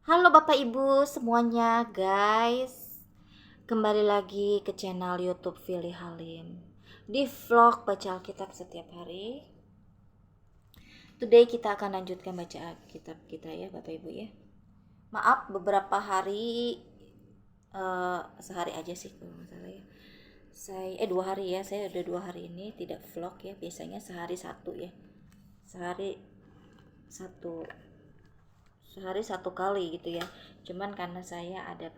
Halo Bapak Ibu semuanya guys. Kembali lagi ke channel YouTube Fili Halim. Di vlog baca Alkitab setiap hari. Today kita akan lanjutkan baca Alkitab kita ya Bapak Ibu ya. Maaf beberapa hari sehari aja sih kalau nggak salah ya. Saya 2 hari ya. Saya udah 2 hari ini tidak vlog ya. Biasanya sehari satu ya. Sehari satu sehari satu kali gitu ya. Cuman karena saya ada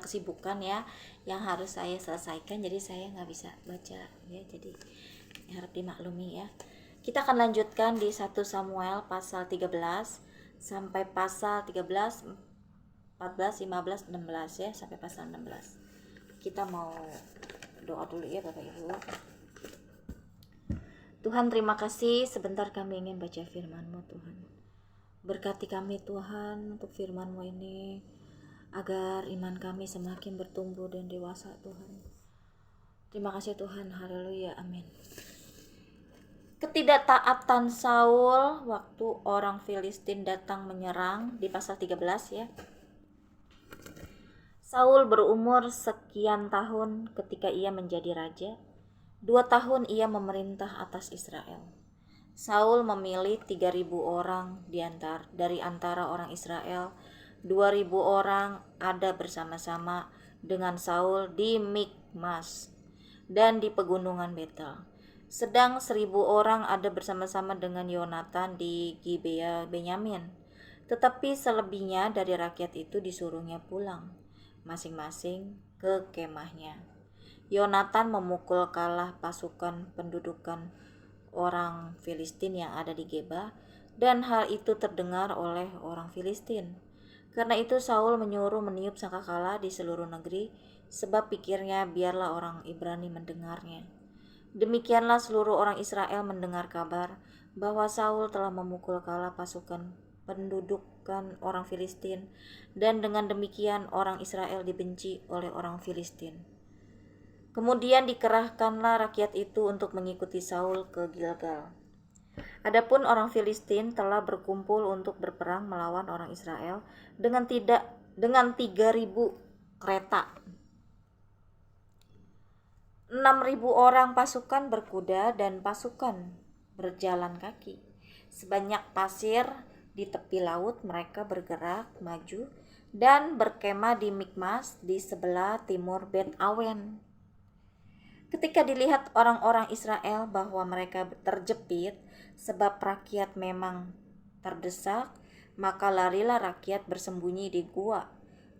kesibukan ya yang harus saya selesaikan, jadi saya nggak bisa baca ya, jadi harap dimaklumi ya. Kita akan lanjutkan di 1 Samuel pasal 13 sampai pasal 13, 14, 15, 16 ya, sampai pasal 16. Kita mau doa dulu ya Bapak Ibu. Tuhan, terima kasih, sebentar kami ingin baca firman-Mu Tuhan. Berkati kami Tuhan untuk firman-Mu ini, agar iman kami semakin bertumbuh dan dewasa Tuhan. Terima kasih Tuhan, haleluya, amin. Ketidaktaatan Saul waktu orang Filistin datang menyerang di pasal 13 ya. Saul berumur sekian tahun ketika ia menjadi raja. 2 tahun ia memerintah atas Israel. Saul memilih 3.000 orang dari antara orang Israel. 2.000 orang ada bersama-sama dengan Saul di Mikmas dan di pegunungan Betel. Sedang 1.000 orang ada bersama-sama dengan Yonatan di Gibea Benyamin. Tetapi selebihnya dari rakyat itu disuruhnya pulang, masing-masing ke kemahnya. Yonatan memukul kalah pasukan pendudukan orang Filistin yang ada di Geba, dan hal itu terdengar oleh orang Filistin. Karena itu Saul menyuruh meniup sangkakala di seluruh negeri, sebab pikirnya biarlah orang Ibrani mendengarnya. Demikianlah seluruh orang Israel mendengar kabar bahwa Saul telah memukul kalah pasukan pendudukan orang Filistin, dan dengan demikian orang Israel dibenci oleh orang Filistin. Kemudian dikerahkanlah rakyat itu untuk mengikuti Saul ke Gilgal. Adapun orang Filistin telah berkumpul untuk berperang melawan orang Israel dengan 3.000 kereta. 6.000 orang pasukan berkuda dan pasukan berjalan kaki. Sebanyak pasir di tepi laut mereka bergerak maju dan berkemah di Mikmas di sebelah timur Bet Awen. Ketika dilihat orang-orang Israel bahwa mereka terjepit sebab rakyat memang terdesak, maka larilah rakyat bersembunyi di gua,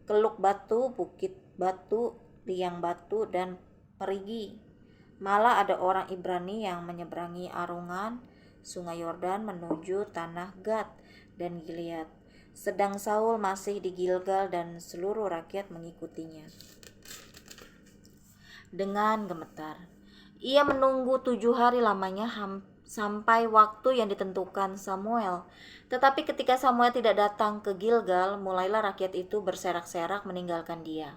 keluk batu, bukit batu, liang batu, dan perigi. Malah ada orang Ibrani yang menyeberangi arungan sungai Yordan menuju tanah Gad dan Gilead. Sedang Saul masih di Gilgal dan seluruh rakyat mengikutinya dengan gemetar. Ia menunggu 7 hari lamanya sampai waktu yang ditentukan Samuel. Tetapi ketika Samuel tidak datang ke Gilgal, mulailah rakyat itu berserak-serak meninggalkan dia.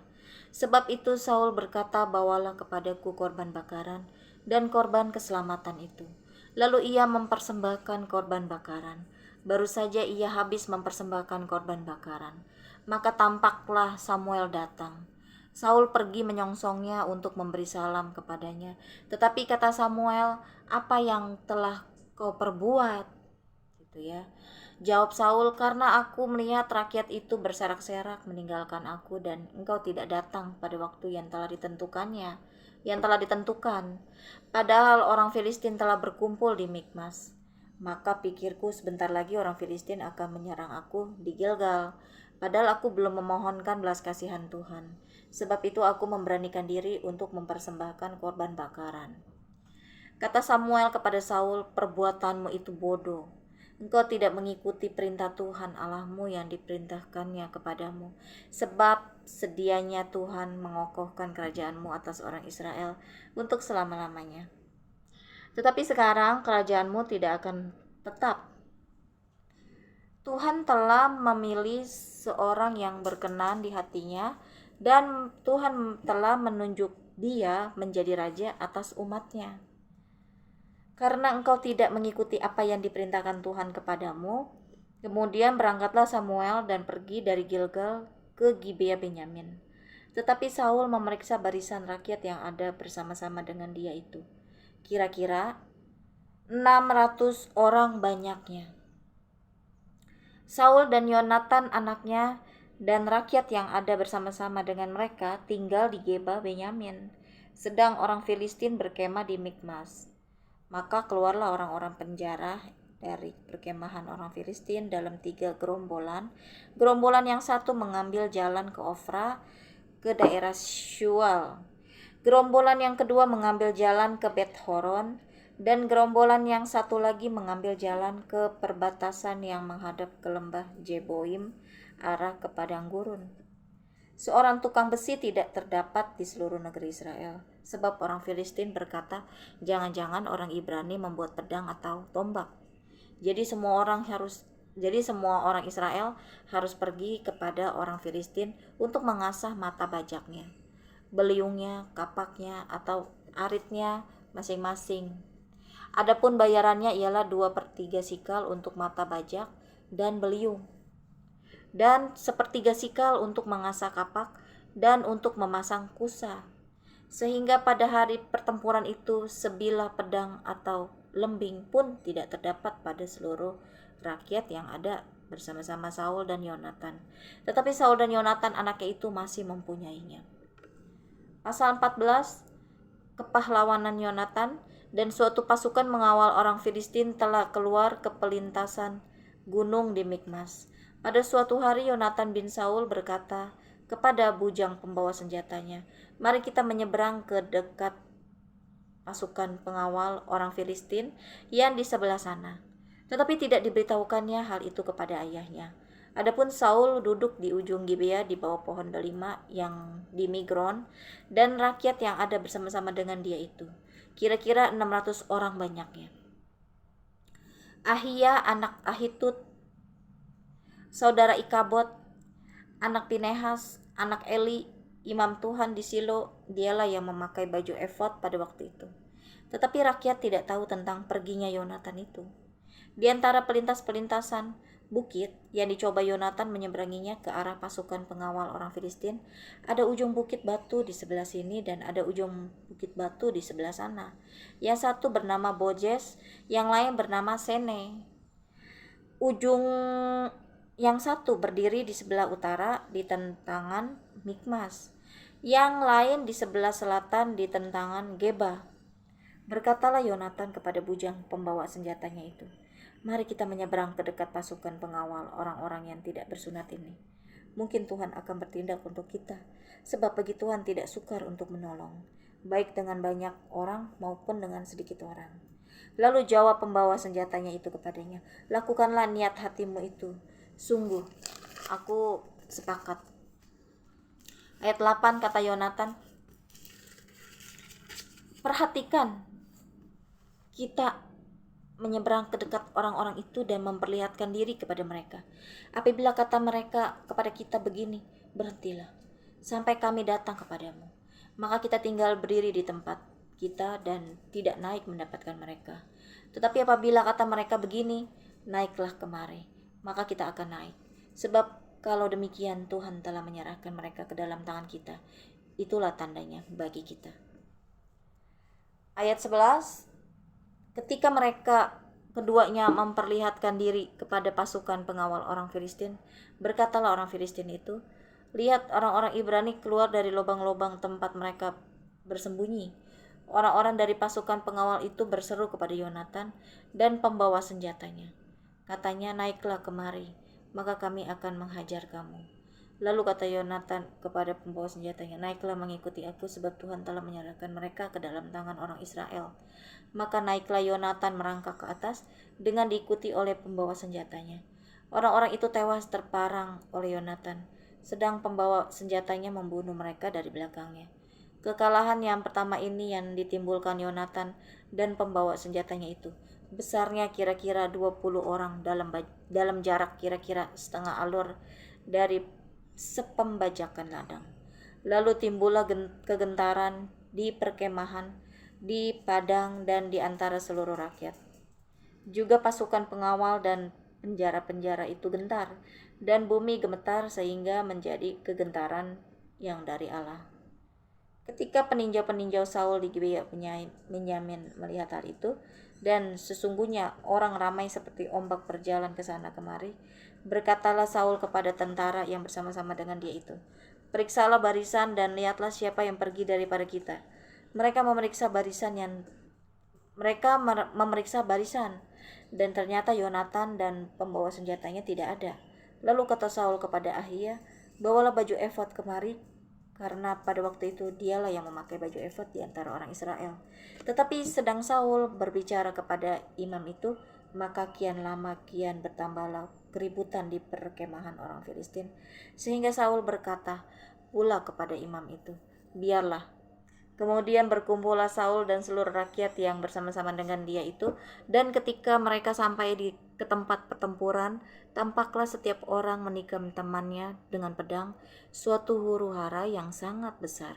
Sebab itu Saul berkata, bawalah kepadaku korban bakaran dan korban keselamatan itu. Lalu ia mempersembahkan korban bakaran. Baru saja ia habis mempersembahkan korban bakaran, maka tampaklah Samuel datang. Saul pergi menyongsongnya untuk memberi salam kepadanya. Tetapi kata Samuel, apa yang telah kau perbuat? Gitu ya. Jawab Saul, karena aku melihat rakyat itu berserak-serak meninggalkan aku dan engkau tidak datang pada waktu yang telah ditentukan. Padahal orang Filistin telah berkumpul di Mikmas. Maka pikirku sebentar lagi orang Filistin akan menyerang aku di Gilgal. Padahal aku belum memohonkan belas kasihan Tuhan. Sebab itu aku memberanikan diri untuk mempersembahkan korban bakaran. Kata Samuel kepada Saul, perbuatanmu itu bodoh. Engkau tidak mengikuti perintah Tuhan Allahmu yang diperintahkannya kepadamu. Sebab sedianya Tuhan mengokohkan kerajaanmu atas orang Israel untuk selama-lamanya. Tetapi sekarang kerajaanmu tidak akan tetap. Tuhan telah memilih seorang yang berkenan di hatinya, dan Tuhan telah menunjuk dia menjadi raja atas umatnya. Karena engkau tidak mengikuti apa yang diperintahkan Tuhan kepadamu, Kemudian berangkatlah Samuel dan pergi dari Gilgal ke Gibea Benyamin. Tetapi Saul memeriksa barisan rakyat yang ada bersama-sama dengan dia itu. Kira-kira 600 orang banyaknya. Saul dan Yonatan anaknya dan rakyat yang ada bersama-sama dengan mereka tinggal di Geba Benyamin, sedang orang Filistin berkemah di Mikmas. Maka keluarlah orang-orang penjara dari perkemahan orang Filistin dalam 3 gerombolan. Gerombolan yang satu mengambil jalan ke Ofra, ke daerah Shual. Gerombolan yang kedua mengambil jalan ke Bet Horon, dan gerombolan yang satu lagi mengambil jalan ke perbatasan yang menghadap ke lembah Jeboim, arah ke padang gurun. Seorang tukang besi tidak terdapat di seluruh negeri Israel, sebab orang Filistin berkata, jangan-jangan orang Ibrani membuat pedang atau tombak. Jadi semua orang Israel harus pergi kepada orang Filistin untuk mengasah mata bajaknya, beliungnya, kapaknya, atau aritnya masing-masing. Adapun bayarannya ialah 2/3 sikal untuk mata bajak dan beliung, dan 1/3 sikal untuk mengasah kapak dan untuk memasang kusa. Sehingga pada hari pertempuran itu sebilah pedang atau lembing pun tidak terdapat pada seluruh rakyat yang ada bersama-sama Saul dan Yonatan. Tetapi Saul dan Yonatan anaknya itu masih mempunyainya. Pasal 14, kepahlawanan Yonatan. Dan suatu pasukan mengawal orang Filistin telah keluar ke pelintasan gunung di Mikmas. Pada suatu hari Yonatan bin Saul berkata kepada bujang pembawa senjatanya, mari kita menyeberang ke dekat pasukan pengawal orang Filistin yang di sebelah sana. Tetapi tidak diberitahukannya hal itu kepada ayahnya. Adapun Saul duduk di ujung Gibea di bawah pohon delima yang di Migron, dan rakyat yang ada bersama-sama dengan dia itu. Kira-kira 600 orang banyaknya. Ahia anak Ahitub, saudara Ikabod, anak Pinehas, anak Eli, imam Tuhan di Silo, dialah yang memakai baju efod pada waktu itu. Tetapi rakyat tidak tahu tentang perginya Yonatan itu. Di antara pelintas-pelintasan bukit yang dicoba Yonatan menyeberanginya ke arah pasukan pengawal orang Filistin, ada ujung bukit batu di sebelah sini dan ada ujung bukit batu di sebelah sana. Yang satu bernama Bojes, yang lain bernama Sene. Ujung yang satu berdiri di sebelah utara di tentangan Mikmas, yang lain di sebelah selatan di tentangan Geba. Berkatalah Yonatan kepada bujang pembawa senjatanya itu, mari kita menyeberang ke dekat pasukan pengawal orang-orang yang tidak bersunat ini. Mungkin Tuhan akan bertindak untuk kita, sebab bagi Tuhan tidak sukar untuk menolong, baik dengan banyak orang maupun dengan sedikit orang. Lalu jawab pembawa senjatanya itu kepadanya, lakukanlah niat hatimu itu. Sungguh, aku sepakat. Ayat 8 kata Yonatan, perhatikan, kita menyeberang ke dekat orang-orang itu dan memperlihatkan diri kepada mereka. Apabila kata mereka kepada kita begini, berhentilah, sampai kami datang kepadamu. Maka kita tinggal berdiri di tempat kita dan tidak naik mendapatkan mereka. Tetapi apabila kata mereka begini, naiklah kemari, maka kita akan naik. Sebab kalau demikian Tuhan telah menyerahkan mereka ke dalam tangan kita. Itulah tandanya bagi kita. Ayat 11, ketika mereka keduanya memperlihatkan diri kepada pasukan pengawal orang Filistin, berkatalah orang Filistin itu, lihat, orang-orang Ibrani keluar dari lubang-lubang tempat mereka bersembunyi. Orang-orang dari pasukan pengawal itu berseru kepada Yonatan dan pembawa senjatanya. Katanya, naiklah kemari, maka kami akan menghajar kamu. Lalu kata Yonatan kepada pembawa senjatanya, naiklah mengikuti aku, sebab Tuhan telah menyerahkan mereka ke dalam tangan orang Israel. Maka naiklah Yonatan merangkak ke atas dengan diikuti oleh pembawa senjatanya. Orang-orang itu tewas terparang oleh Yonatan, sedang pembawa senjatanya membunuh mereka dari belakangnya. Kekalahan yang pertama ini yang ditimbulkan Yonatan dan pembawa senjatanya itu, besarnya kira-kira 20 orang dalam jarak kira-kira setengah alur dari sepembajakan ladang. Lalu timbullah kegentaran di perkemahan, di padang dan di antara seluruh rakyat. Juga pasukan pengawal dan penjara-penjara itu gentar, dan bumi gemetar sehingga menjadi kegentaran yang dari Allah. Ketika peninjau-peninjau Saul di Gibea Benyamin melihat hal itu, dan sesungguhnya orang ramai seperti ombak berjalan ke sana kemari, berkatalah Saul kepada tentara yang bersama-sama dengan dia itu, "Periksalah barisan dan lihatlah siapa yang pergi daripada kita." Mereka memeriksa barisan, dan ternyata Yonatan dan pembawa senjatanya tidak ada. Lalu kata Saul kepada Ahia, "Bawalah baju efod kemari," karena pada waktu itu dialah yang memakai baju efod di antara orang Israel. Tetapi sedang Saul berbicara kepada imam itu, maka kian lama kian bertambahlah keributan di perkemahan orang Filistin, sehingga Saul berkata pula kepada imam itu, "Biarlah." Kemudian berkumpullah Saul dan seluruh rakyat yang bersama-sama dengan dia itu, dan ketika mereka sampai ke tempat pertempuran, tampaklah setiap orang menikam temannya dengan pedang, suatu huru-hara yang sangat besar.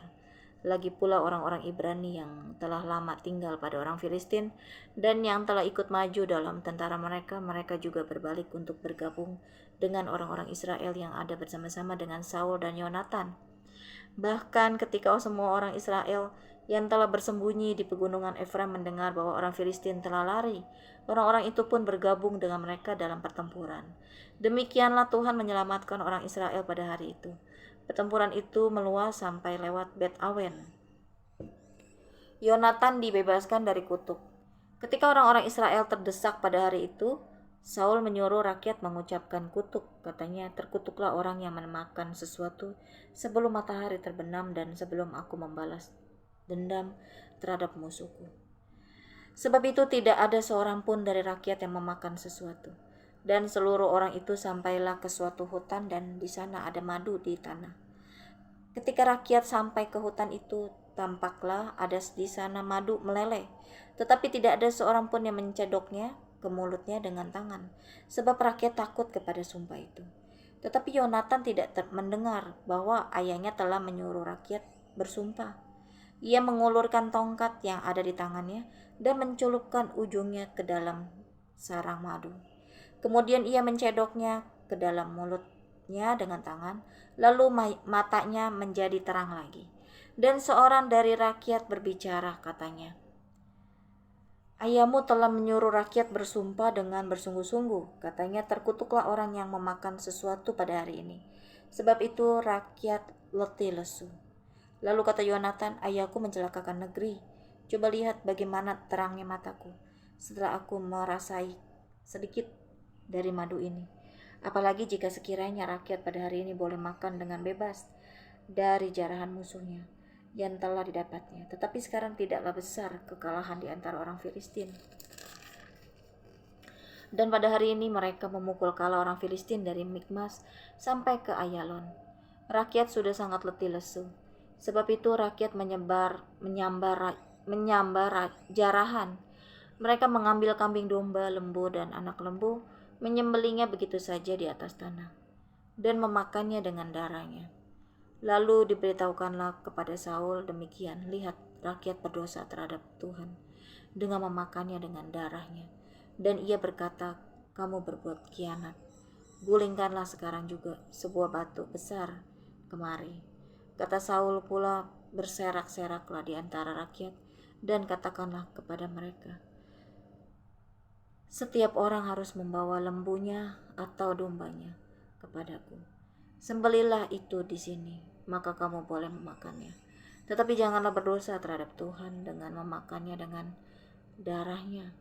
Lagi pula orang-orang Ibrani yang telah lama tinggal pada orang Filistin dan yang telah ikut maju dalam tentara mereka, mereka juga berbalik untuk bergabung dengan orang-orang Israel yang ada bersama-sama dengan Saul dan Yonatan. Bahkan ketika semua orang Israel yang telah bersembunyi di pegunungan Efraim mendengar bahwa orang Filistin telah lari, orang-orang itu pun bergabung dengan mereka dalam pertempuran. Demikianlah Tuhan menyelamatkan orang Israel pada hari itu. Pertempuran itu meluas sampai lewat Bet Awen. Yonatan dibebaskan dari kutuk. Ketika orang-orang Israel terdesak pada hari itu, Saul menyuruh rakyat mengucapkan kutuk. Katanya, "Terkutuklah orang yang memakan sesuatu sebelum matahari terbenam dan sebelum aku membalas dendam terhadap musuhku." Sebab itu tidak ada seorang pun dari rakyat yang memakan sesuatu. Dan seluruh orang itu sampailah ke suatu hutan, dan di sana ada madu di tanah. Ketika rakyat sampai ke hutan itu, tampaklah ada di sana madu meleleh, tetapi tidak ada seorang pun yang mencedoknya ke mulutnya dengan tangan, sebab rakyat takut kepada sumpah itu. Tetapi Yonatan tidak mendengar bahwa ayahnya telah menyuruh rakyat bersumpah. Ia mengulurkan tongkat yang ada di tangannya dan mencelupkan ujungnya ke dalam sarang madu. Kemudian ia mencedoknya ke dalam mulutnya dengan tangan, lalu matanya menjadi terang lagi. Dan seorang dari rakyat berbicara, katanya, "Ayahmu telah menyuruh rakyat bersumpah dengan bersungguh-sungguh." Katanya, "Terkutuklah orang yang memakan sesuatu pada hari ini." Sebab itu rakyat letih lesu. Lalu kata Yonatan, "Ayahku mencelakakan negeri. Coba lihat bagaimana terangnya mataku setelah aku merasai sedikit dari madu ini. Apalagi jika sekiranya rakyat pada hari ini boleh makan dengan bebas dari jarahan musuhnya yang telah didapatnya. Tetapi sekarang tidaklah besar kekalahan di antara orang Filistin. Dan pada hari ini mereka memukul kala orang Filistin dari Mikmas sampai ke Ayalon. Rakyat sudah sangat letih lesu. Sebab itu rakyat menyambar jarahan. Mereka mengambil kambing domba, lembu, dan anak lembu, menyembelihnya begitu saja di atas tanah, dan memakannya dengan darahnya. Lalu diberitahukanlah kepada Saul demikian, "Lihat, rakyat berdosa terhadap Tuhan dengan memakannya dengan darahnya." Dan ia berkata, "Kamu berbuat khianat. Gulingkanlah sekarang juga sebuah batu besar kemari." Kata Saul pula, "Berserak-seraklah di antara rakyat dan katakanlah kepada mereka, setiap orang harus membawa lembunya atau dombanya kepadaku. Sembelihlah itu di sini, maka kamu boleh memakannya. Tetapi janganlah berdosa terhadap Tuhan dengan memakannya dengan darahnya."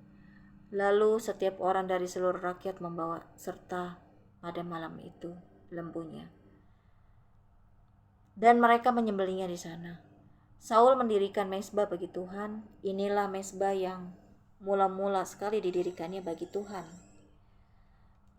Lalu setiap orang dari seluruh rakyat membawa serta pada malam itu lembunya, dan mereka menyembelihnya di sana. Saul mendirikan mezbah bagi Tuhan. Inilah mezbah yang mula-mula sekali didirikannya bagi Tuhan.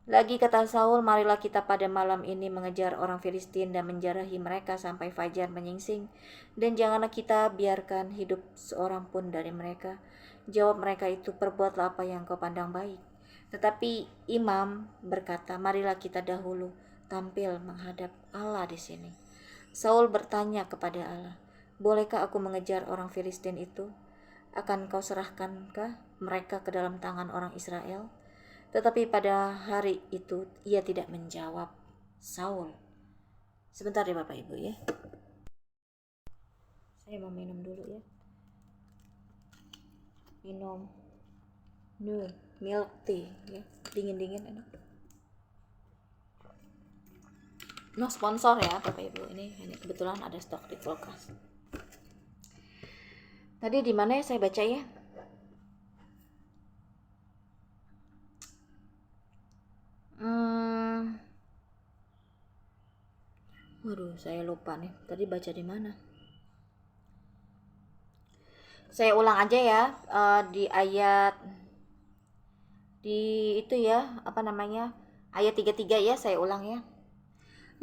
Lagi kata Saul, "Marilah kita pada malam ini mengejar orang Filistin dan menjarahi mereka sampai fajar menyingsing, dan janganlah kita biarkan hidup seorang pun dari mereka." Jawab mereka itu, "Perbuatlah apa yang kau pandang baik." Tetapi imam berkata, "Marilah kita dahulu tampil menghadap Allah di sini." Saul bertanya kepada Allah, "Bolehkah aku mengejar orang Filistin itu? Akan kau serahkankah mereka ke dalam tangan orang Israel?" Tetapi pada hari itu ia tidak menjawab Saul. Sebentar ya Bapak Ibu ya. Saya mau minum dulu ya. Minum milk tea ya. Dingin-dingin enak. No sponsor ya Bapak Ibu, ini kebetulan ada stok di kulkas. Tadi di mana ya saya baca ya? Waduh, saya lupa nih. Tadi baca di mana? Saya ulang aja ya, di ayat itu ya, ayat 33 ya, saya ulang ya.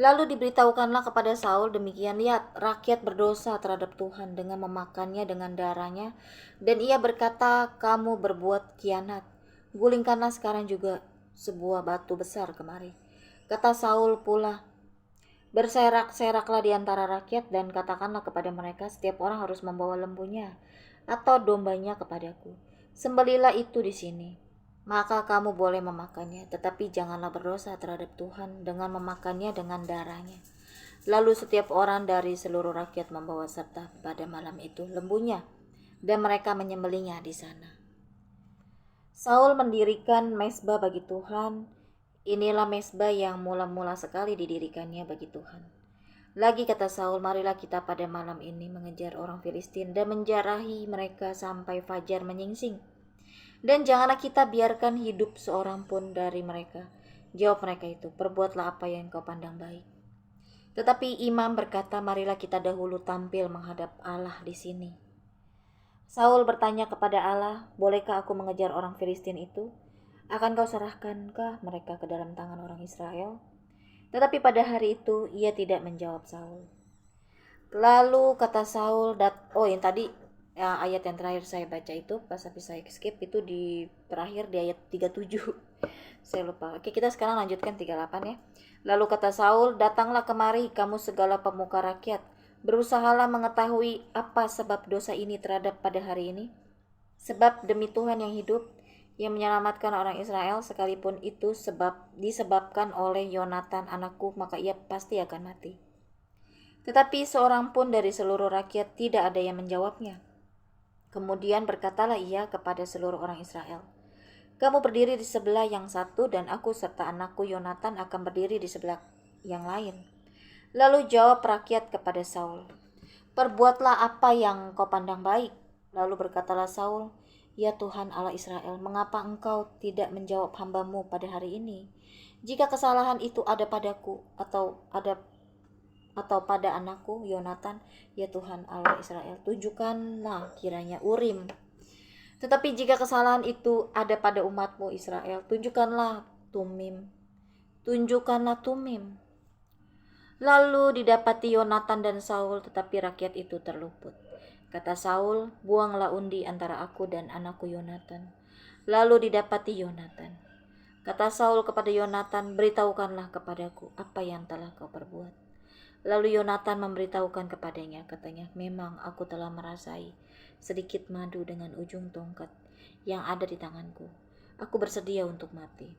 Lalu diberitahukanlah kepada Saul demikian, lihat rakyat berdosa terhadap Tuhan dengan memakannya dengan darahnya, dan ia berkata, kamu berbuat kianat. Gulingkanlah sekarang juga sebuah batu besar kemari. Kata Saul pula, berserak-seraklah di antara rakyat dan katakanlah kepada mereka, setiap orang harus membawa lembunya atau dombanya kepadaku. Sembelilah itu di sini. Maka kamu boleh memakannya, tetapi janganlah berdosa terhadap Tuhan dengan memakannya dengan darahnya. Lalu setiap orang dari seluruh rakyat membawa serta pada malam itu lembunya, dan mereka menyembelihnya di sana. Saul mendirikan mezbah bagi Tuhan. Inilah mezbah yang mula-mula sekali didirikannya bagi Tuhan. Lagi kata Saul, marilah kita pada malam ini mengejar orang Filistin dan menjarahi mereka sampai fajar menyingsing. Dan janganlah kita biarkan hidup seorang pun dari mereka. Jawab mereka itu, perbuatlah apa yang kau pandang baik. Tetapi imam berkata, marilah kita dahulu tampil menghadap Allah di sini. Saul bertanya kepada Allah, bolehkah aku mengejar orang Filistin itu? Akan kau serahkankah mereka ke dalam tangan orang Israel? Tetapi pada hari itu ia tidak menjawab Saul. Lalu kata Saul, yang tadi ayat yang terakhir saya baca itu, pas habis saya skip itu di terakhir di ayat 37. Saya lupa. Oke, kita sekarang lanjutkan 38 ya. Lalu kata Saul, datanglah kemari kamu segala pemuka rakyat, berusahalah mengetahui apa sebab dosa ini terhadap pada hari ini. Sebab demi Tuhan yang hidup, yang menyelamatkan orang Israel, sekalipun itu disebabkan oleh Yonatan anakku, maka ia pasti akan mati. Tetapi seorang pun dari seluruh rakyat tidak ada yang menjawabnya. Kemudian berkatalah ia kepada seluruh orang Israel, kamu berdiri di sebelah yang satu dan aku serta anakku Yonatan akan berdiri di sebelah yang lain. Lalu jawab rakyat kepada Saul, perbuatlah apa yang kau pandang baik. Lalu berkatalah Saul, ya Tuhan Allah Israel, mengapa engkau tidak menjawab hambamu pada hari ini? Jika kesalahan itu ada padaku atau pada anakku Yonatan, ya Tuhan Allah Israel, tunjukkanlah kiranya Urim. Tetapi jika kesalahan itu ada pada umatmu Israel, tunjukkanlah Tumim. Lalu didapati Yonatan dan Saul, tetapi rakyat itu terluput. Kata Saul, buanglah undi antara aku dan anakku Yonatan. Lalu didapati Yonatan. Kata Saul kepada Yonatan, beritahukanlah kepadaku apa yang telah kau perbuat. Lalu Yonatan memberitahukan kepadanya, katanya, memang aku telah merasai sedikit madu dengan ujung tongkat yang ada di tanganku. Aku bersedia untuk mati.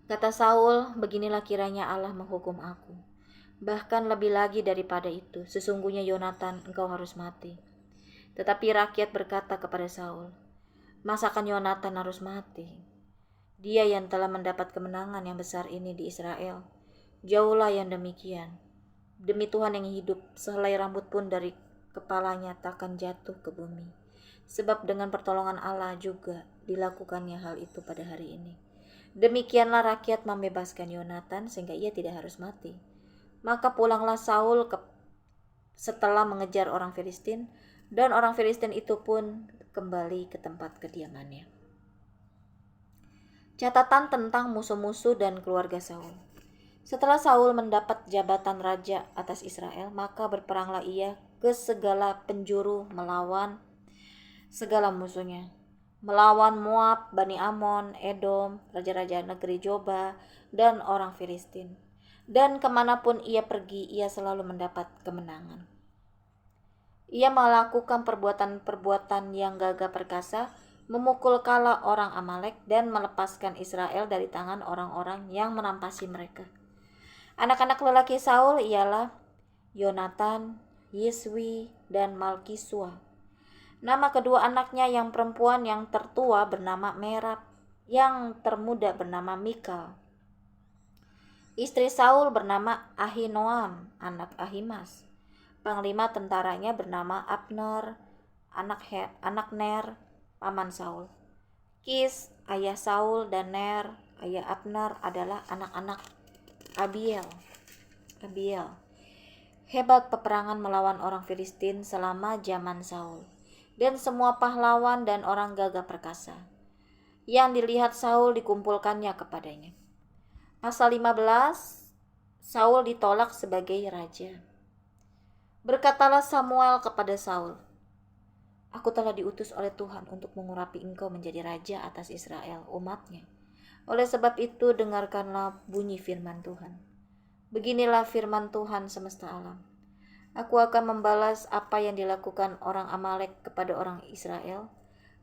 Kata Saul, beginilah kiranya Allah menghukum aku. Bahkan lebih lagi daripada itu, sesungguhnya Yonatan, engkau harus mati. Tetapi rakyat berkata kepada Saul, masakan Yonatan harus mati? Dia yang telah mendapat kemenangan yang besar ini di Israel. Jauhlah yang demikian. Demi Tuhan yang hidup, sehelai rambut pun dari kepalanya takkan jatuh ke bumi. Sebab dengan pertolongan Allah juga dilakukannya hal itu pada hari ini. Demikianlah rakyat membebaskan Yonatan sehingga ia tidak harus mati. Maka pulanglah Saul setelah mengejar orang Filistin, dan orang Filistin itu pun kembali ke tempat kediamannya. Catatan tentang musuh-musuh dan keluarga Saul. Setelah Saul mendapat jabatan raja atas Israel, maka berperanglah ia ke segala penjuru melawan segala musuhnya. Melawan Moab, Bani Amon, Edom, raja-raja negeri Joba, dan orang Filistin. Dan kemanapun ia pergi, ia selalu mendapat kemenangan. Ia melakukan perbuatan-perbuatan yang gagah perkasa, memukul kala orang Amalek dan melepaskan Israel dari tangan orang-orang yang merampasi mereka. Anak-anak lelaki Saul ialah Yonatan, Yiswi, dan Malkisua. Nama kedua anaknya yang perempuan yang tertua bernama Merab, yang termuda bernama Mikal. Istri Saul bernama Ahinoam, anak Ahimas. Panglima tentaranya bernama Abner, anak Ner, paman Saul. Kis, ayah Saul, dan Ner, ayah Abner adalah anak-anak Abiel. Hebat peperangan melawan orang Filistin selama zaman Saul, dan semua pahlawan dan orang gagah perkasa yang dilihat Saul dikumpulkannya kepadanya. Pasal 15, Saul ditolak sebagai raja. Berkatalah Samuel kepada Saul, "Aku telah diutus oleh Tuhan untuk mengurapi engkau menjadi raja atas Israel, umatnya. Oleh sebab itu dengarkanlah bunyi firman Tuhan. Beginilah firman Tuhan semesta alam. Aku akan membalas apa yang dilakukan orang Amalek kepada orang Israel,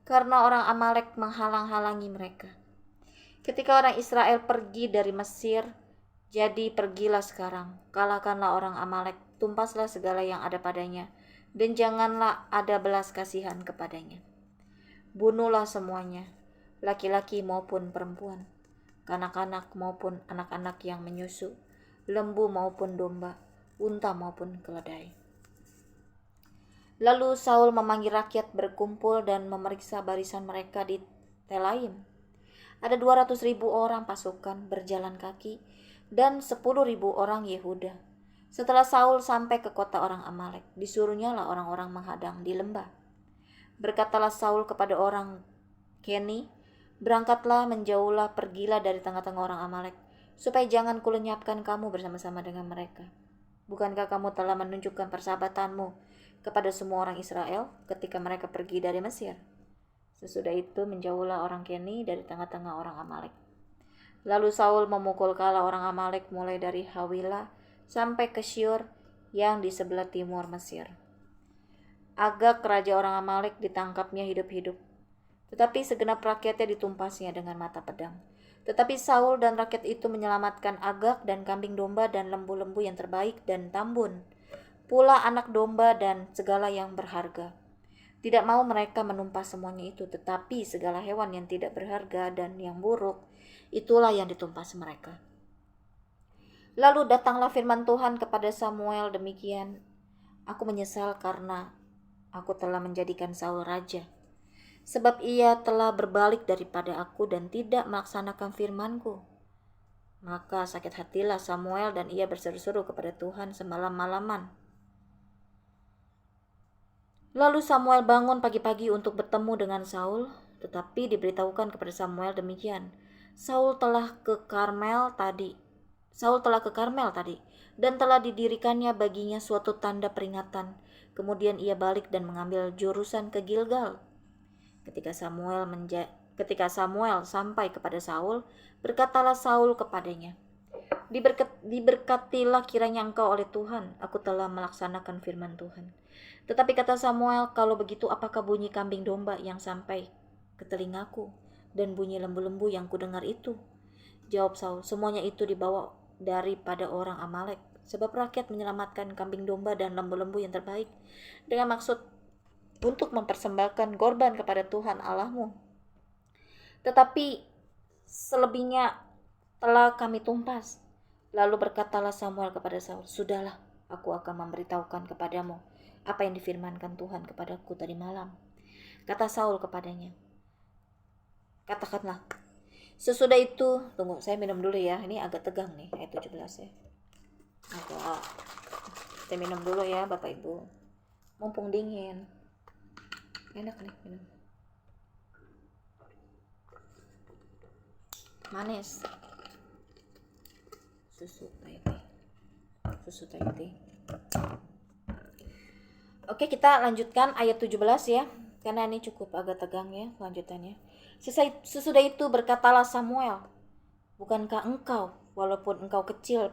karena orang Amalek menghalang-halangi mereka. Ketika orang Israel pergi dari Mesir, jadi pergilah sekarang, kalahkanlah orang Amalek, tumpaslah segala yang ada padanya, dan janganlah ada belas kasihan kepadanya. Bunuhlah semuanya, laki-laki maupun perempuan, kanak-kanak maupun anak-anak yang menyusu, lembu maupun domba, unta maupun keledai." Lalu Saul memanggil rakyat berkumpul dan memeriksa barisan mereka di Telaim. Ada 200.000 orang pasukan berjalan kaki dan 10.000 orang Yehuda. Setelah Saul sampai ke kota orang Amalek, disuruhnyalah orang-orang menghadang di lembah. Berkatalah Saul kepada orang Keni, "Berangkatlah, menjauhlah, pergilah dari tengah-tengah orang Amalek, supaya jangan kulenyapkan kamu bersama-sama dengan mereka. Bukankah kamu telah menunjukkan persahabatanmu kepada semua orang Israel ketika mereka pergi dari Mesir?" Sesudah itu menjauhlah orang Keni dari tengah-tengah orang Amalek. Lalu Saul memukul kala orang Amalek mulai dari Hawilah sampai ke Syur yang di sebelah timur Mesir. Agag, raja orang Amalek, ditangkapnya hidup-hidup, tetapi segenap rakyatnya ditumpasnya dengan mata pedang. Tetapi Saul dan rakyat itu menyelamatkan Agag dan kambing domba dan lembu-lembu yang terbaik dan tambun, pula anak domba dan segala yang berharga. Tidak mau mereka menumpas semuanya itu, tetapi segala hewan yang tidak berharga dan yang buruk, itulah yang ditumpas mereka. Lalu datanglah firman Tuhan kepada Samuel demikian, "Aku menyesal karena aku telah menjadikan Saul raja, sebab ia telah berbalik daripada aku dan tidak melaksanakan firman-Ku." Maka sakit hatilah Samuel dan ia berseru-seru kepada Tuhan semalam-malaman. Lalu Samuel bangun pagi-pagi untuk bertemu dengan Saul, tetapi diberitahukan kepada Samuel demikian, Saul telah ke Karmel tadi, dan telah didirikannya baginya suatu tanda peringatan. Kemudian ia balik dan mengambil jurusan ke Gilgal. Ketika Samuel sampai kepada Saul, berkatalah Saul kepadanya, "Diberkatilah kiranya engkau oleh Tuhan, aku telah melaksanakan firman Tuhan." Tetapi kata Samuel, "Kalau begitu apakah bunyi kambing domba yang sampai ke telingaku dan bunyi lembu-lembu yang kudengar itu?" Jawab Saul, "Semuanya itu dibawa daripada orang Amalek, sebab rakyat menyelamatkan kambing domba dan lembu-lembu yang terbaik dengan maksud untuk mempersembahkan korban kepada Tuhan Allahmu. Tetapi selebihnya telah kami tumpas." Lalu berkatalah Samuel kepada Saul, "Sudahlah, aku akan memberitahukan kepadamu apa yang difirmankan Tuhan kepadaku tadi malam." Kata Saul kepadanya, "Katakanlah." Sesudah itu, tunggu saya minum dulu ya, ini agak tegang nih ayat 17 ya. Saya minum dulu ya Bapak Ibu, mumpung dingin, enak nih minum, manis, susu Thai. Oke, kita lanjutkan ayat 17 ya, karena ini cukup agak tegang ya lanjutannya. Sesudah itu berkatalah Samuel, "Bukankah engkau, walaupun engkau kecil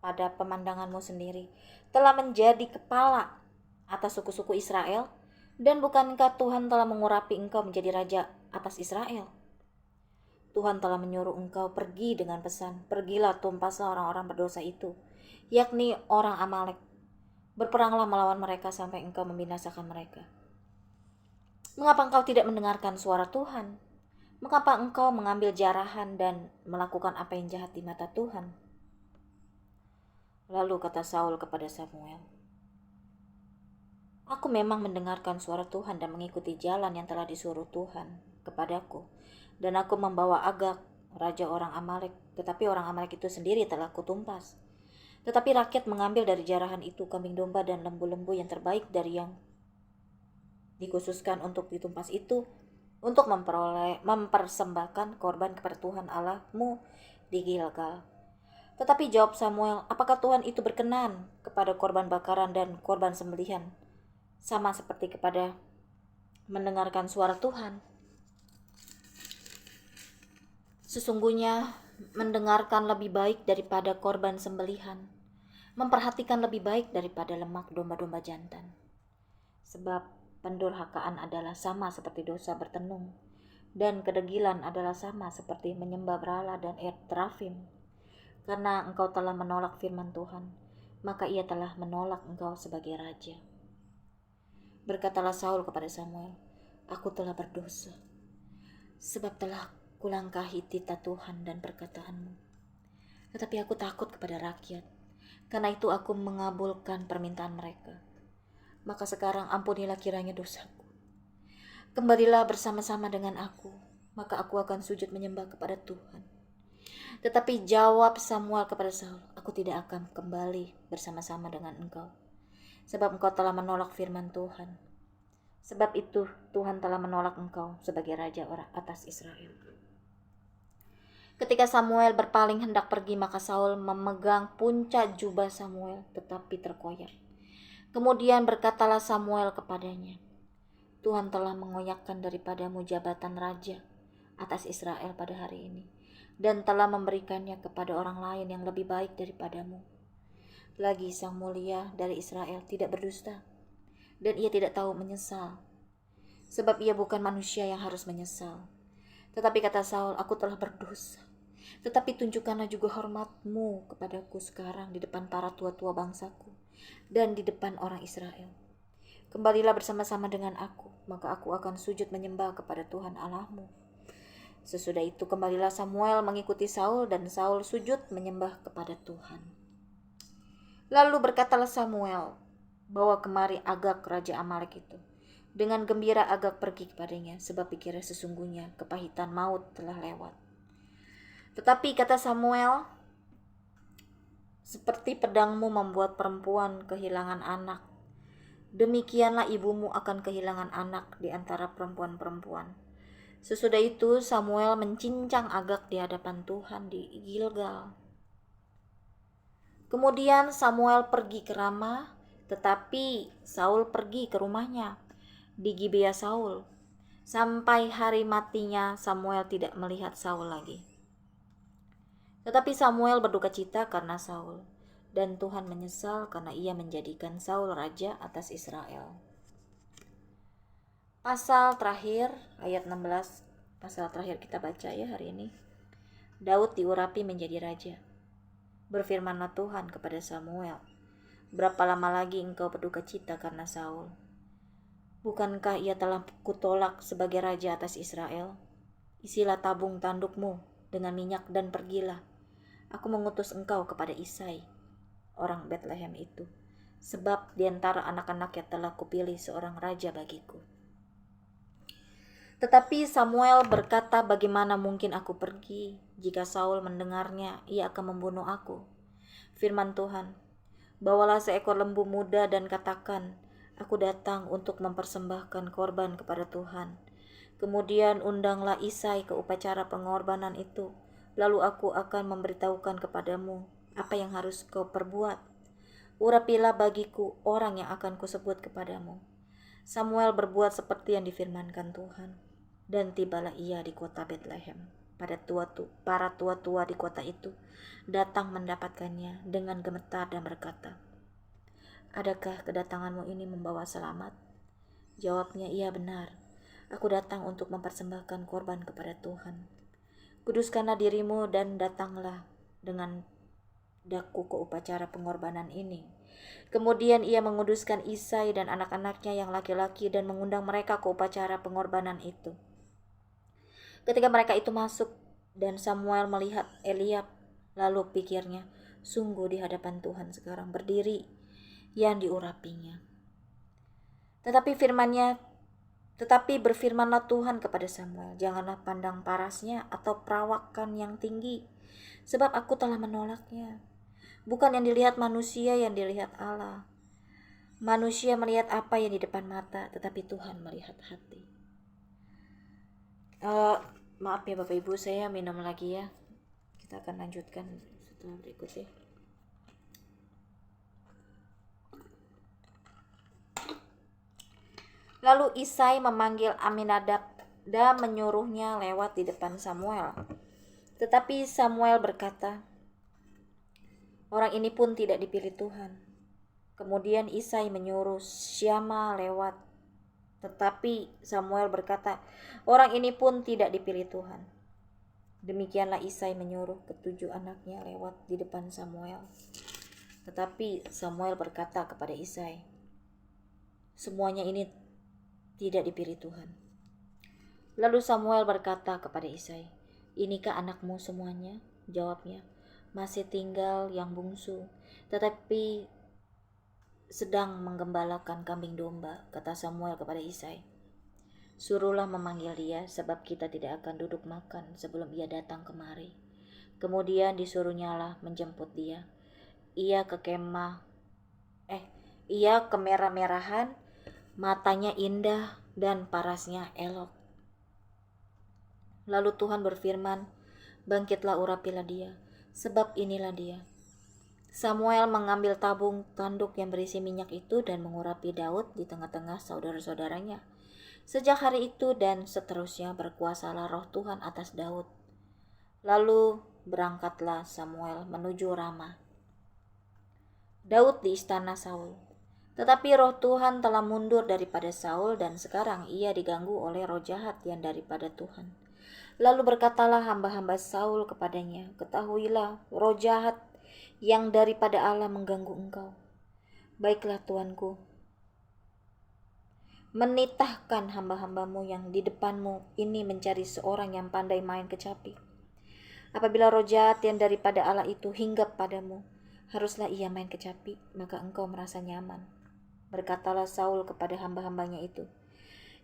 pada pemandanganmu sendiri, telah menjadi kepala atas suku-suku Israel? Dan bukankah Tuhan telah mengurapi engkau menjadi raja atas Israel? Tuhan telah menyuruh engkau pergi dengan pesan, pergilah tumpaslah orang-orang berdosa itu, yakni orang Amalek. Berperanglah melawan mereka sampai engkau membinasakan mereka. Mengapa engkau tidak mendengarkan suara Tuhan? Mengapa engkau mengambil jarahan dan melakukan apa yang jahat di mata Tuhan? Lalu kata Saul kepada Samuel, aku memang mendengarkan suara Tuhan dan mengikuti jalan yang telah disuruh Tuhan kepadaku. Dan aku membawa Agag, raja orang Amalek, tetapi orang Amalek itu sendiri telah kutumpas. Tetapi rakyat mengambil dari jarahan itu kambing domba dan lembu-lembu yang terbaik dari yang dikhususkan untuk ditumpas itu, untuk mempersembahkan korban kepada Tuhan Allahmu di Gilgal. Tetapi jawab Samuel, apakah Tuhan itu berkenan kepada korban bakaran dan korban sembelihan, sama seperti kepada mendengarkan suara Tuhan? Sesungguhnya mendengarkan lebih baik daripada korban sembelihan, memperhatikan lebih baik daripada lemak domba-domba jantan. Sebab pendurhakaan adalah sama seperti dosa bertenung, dan kedegilan adalah sama seperti menyembah berhala dan terafim. Karena engkau telah menolak firman Tuhan, maka ia telah menolak engkau sebagai raja. Berkatalah Saul kepada Samuel, aku telah berdosa, sebab telah kulangkahi titah Tuhan dan perkataanmu. Tetapi aku takut kepada rakyat, karena itu aku mengabulkan permintaan mereka. Maka sekarang ampunilah kiranya dosaku. Kembalilah bersama-sama dengan aku, maka aku akan sujud menyembah kepada Tuhan. Tetapi jawab Samuel kepada Saul, aku tidak akan kembali bersama-sama dengan engkau, sebab engkau telah menolak firman Tuhan. Sebab itu Tuhan telah menolak engkau sebagai raja orang atas Israel. Ketika Samuel berpaling hendak pergi, maka Saul memegang puncak jubah Samuel, tetapi terkoyak. Kemudian berkatalah Samuel kepadanya, Tuhan telah mengoyakkan daripadamu jabatan raja atas Israel pada hari ini, dan telah memberikannya kepada orang lain yang lebih baik daripadamu. Lagi sang mulia dari Israel tidak berdusta, dan ia tidak tahu menyesal, sebab ia bukan manusia yang harus menyesal. Tetapi kata Saul, aku telah berdosa. Tetapi tunjukkanlah juga hormatmu kepadaku sekarang di depan para tua-tua bangsaku dan di depan orang Israel. Kembalilah bersama-sama dengan aku, maka aku akan sujud menyembah kepada Tuhan Allahmu. Sesudah itu kembalilah Samuel mengikuti Saul, dan Saul sujud menyembah kepada Tuhan. Lalu berkatalah Samuel, bawa kemari Agag raja Amalek itu. Dengan gembira Agag pergi kepadanya, sebab pikirnya sesungguhnya kepahitan maut telah lewat. Tetapi kata Samuel, seperti pedangmu membuat perempuan kehilangan anak, demikianlah ibumu akan kehilangan anak di antara perempuan-perempuan. Sesudah itu Samuel mencincang Agag di hadapan Tuhan di Gilgal. Kemudian Samuel pergi ke Rama, tetapi Saul pergi ke rumahnya di Gibea Saul. Sampai hari matinya Samuel tidak melihat Saul lagi. Tetapi Samuel berduka cita karena Saul, dan Tuhan menyesal karena ia menjadikan Saul raja atas Israel. Pasal terakhir, ayat 16, pasal terakhir kita baca ya hari ini. Daud diurapi menjadi raja. Berfirmanlah Tuhan kepada Samuel, berapa lama lagi engkau berduka cita karena Saul? Bukankah ia telah kutolak sebagai raja atas Israel? Isilah tabung tandukmu dengan minyak dan pergilah. Aku mengutus engkau kepada Isai, orang Bethlehem itu, sebab di antara anak-anaknya telah kupilih seorang raja bagiku. Tetapi Samuel berkata, bagaimana mungkin aku pergi? Jika Saul mendengarnya, ia akan membunuh aku. Firman Tuhan, bawalah seekor lembu muda dan katakan, aku datang untuk mempersembahkan korban kepada Tuhan. Kemudian undanglah Isai ke upacara pengorbanan itu. Lalu aku akan memberitahukan kepadamu apa yang harus kau perbuat. Urapilah bagiku orang yang akan kusebut kepadamu. Samuel berbuat seperti yang difirmankan Tuhan. Dan tibalah ia di kota Bethlehem. Para tua-tua di kota itu datang mendapatkannya dengan gemetar dan berkata, adakah kedatanganmu ini membawa selamat? Jawabnya, iya benar. Aku datang untuk mempersembahkan korban kepada Tuhan. Kuduskanlah dirimu dan datanglah dengan daku ke upacara pengorbanan ini. Kemudian ia menguduskan Isai dan anak-anaknya yang laki-laki dan mengundang mereka ke upacara pengorbanan itu. Ketika mereka itu masuk dan Samuel melihat Eliab, lalu pikirnya, sungguh di hadapan Tuhan sekarang berdiri yang diurapinya. Tetapi berfirmanlah Tuhan kepada Samuel, janganlah pandang parasnya atau perawakan yang tinggi, sebab aku telah menolaknya. Bukan yang dilihat manusia, yang dilihat Allah. Manusia melihat apa yang di depan mata, tetapi Tuhan melihat hati. Maaf ya Bapak Ibu, saya minum lagi ya. Kita akan lanjutkan setelah berikut ya. Lalu Isai memanggil Aminadab dan menyuruhnya lewat di depan Samuel. Tetapi Samuel berkata, orang ini pun tidak dipilih Tuhan. Kemudian Isai menyuruh Syama lewat. Tetapi Samuel berkata, orang ini pun tidak dipilih Tuhan. Demikianlah Isai menyuruh ketujuh anaknya lewat di depan Samuel. Tetapi Samuel berkata kepada Isai, semuanya ini tidak dipilih Tuhan. Lalu Samuel berkata kepada Isai, inikah anakmu semuanya? Jawabnya, masih tinggal yang bungsu, tetapi sedang menggembalakan kambing domba. Kata Samuel kepada Isai, suruhlah memanggil dia, sebab kita tidak akan duduk makan sebelum ia datang kemari. Kemudian disuruhnyalah menjemput dia. Ia kemerah-merahan, matanya indah dan parasnya elok. Lalu Tuhan berfirman, bangkitlah, urapilah dia, sebab inilah dia. Samuel mengambil tabung tanduk yang berisi minyak itu dan mengurapi Daud di tengah-tengah saudara-saudaranya. Sejak hari itu dan seterusnya berkuasalah roh Tuhan atas Daud. Lalu berangkatlah Samuel menuju Rama. Daud di istana Saul. Tetapi roh Tuhan telah mundur daripada Saul dan sekarang ia diganggu oleh roh jahat yang daripada Tuhan. Lalu berkatalah hamba-hamba Saul kepadanya, ketahuilah roh jahat yang daripada Allah mengganggu engkau. Baiklah tuanku, menitahkan hamba-hambamu yang di depanmu ini mencari seorang yang pandai main kecapi. Apabila roh jahat yang daripada Allah itu hinggap padamu, haruslah ia main kecapi, maka engkau merasa nyaman. Berkatalah Saul kepada hamba-hambanya itu,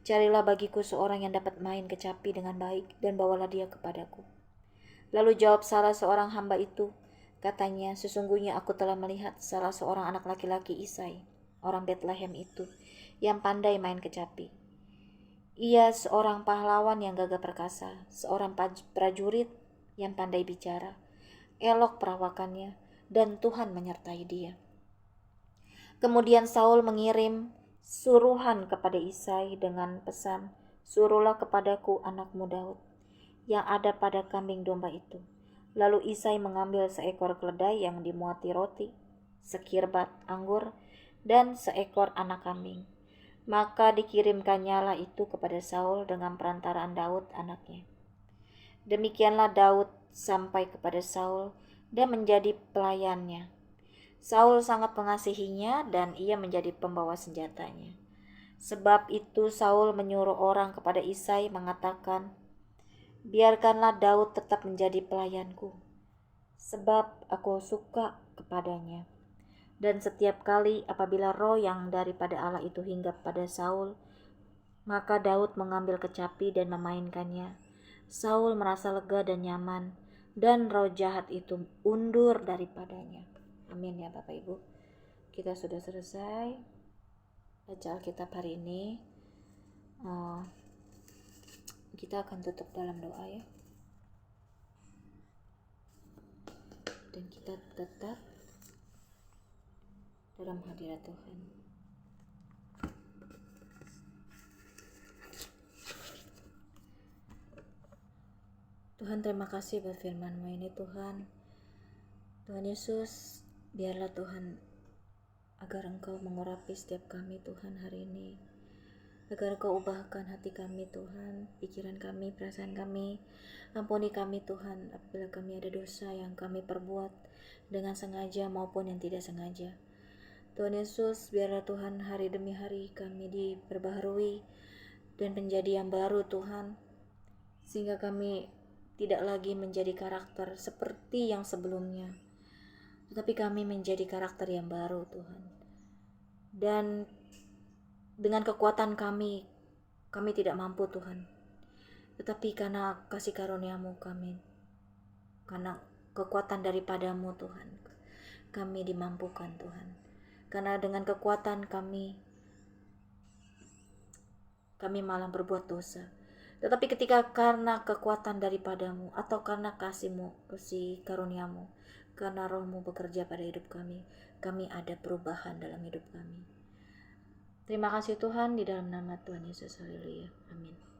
carilah bagiku seorang yang dapat main kecapi dengan baik dan bawalah dia kepadaku. Lalu jawab salah seorang hamba itu, katanya, sesungguhnya aku telah melihat salah seorang anak laki-laki Isai, orang Betlehem itu, yang pandai main kecapi. Ia seorang pahlawan yang gagah perkasa, seorang prajurit yang pandai bicara, elok perawakannya, dan Tuhan menyertai dia. Kemudian Saul mengirim suruhan kepada Isai dengan pesan, suruhlah kepadaku anakmu Daud, yang ada pada kambing domba itu. Lalu Isai mengambil seekor keledai yang dimuati roti, sekirbat anggur, dan seekor anak kambing. Maka dikirimkannyalah itu kepada Saul dengan perantaraan Daud anaknya. Demikianlah Daud sampai kepada Saul dan menjadi pelayannya. Saul sangat mengasihinya dan ia menjadi pembawa senjatanya. Sebab itu Saul menyuruh orang kepada Isai mengatakan, biarkanlah Daud tetap menjadi pelayanku, sebab aku suka kepadanya. Dan setiap kali apabila roh yang daripada Allah itu hinggap pada Saul, maka Daud mengambil kecapi dan memainkannya. Saul merasa lega dan nyaman, dan roh jahat itu undur daripadanya. Amin ya Bapak Ibu. Kita sudah selesai baca Alkitab hari ini. Kita akan tutup dalam doa ya. Dan kita tetap dalam hadirat Tuhan. Tuhan, terima kasih buat firman-Mu ini Tuhan. Tuhan Yesus, biarlah Tuhan agar Engkau mengurapi setiap kami Tuhan hari ini. agar Kau ubahkan hati kami Tuhan, pikiran kami, perasaan kami. Ampuni kami Tuhan apabila kami ada dosa yang kami perbuat dengan sengaja maupun yang tidak sengaja. Tuhan Yesus, biarlah Tuhan hari demi hari kami diperbaharui dan menjadi yang baru Tuhan, sehingga kami tidak lagi menjadi karakter seperti yang sebelumnya, tetapi kami menjadi karakter yang baru Tuhan. Dan dengan kekuatan kami tidak mampu Tuhan, tetapi karena kasih karunia-Mu karena kekuatan daripadamu Tuhan, kami dimampukan Tuhan. Karena dengan kekuatan kami malah berbuat dosa. Tetapi ketika karena kekuatan daripadamu atau karena kasih-Mu, kasih karunia-Mu, karena Roh-Mu bekerja pada hidup kami ada perubahan dalam hidup kami. Terima kasih Tuhan, di dalam nama Tuhan Yesus, haleluya, amin.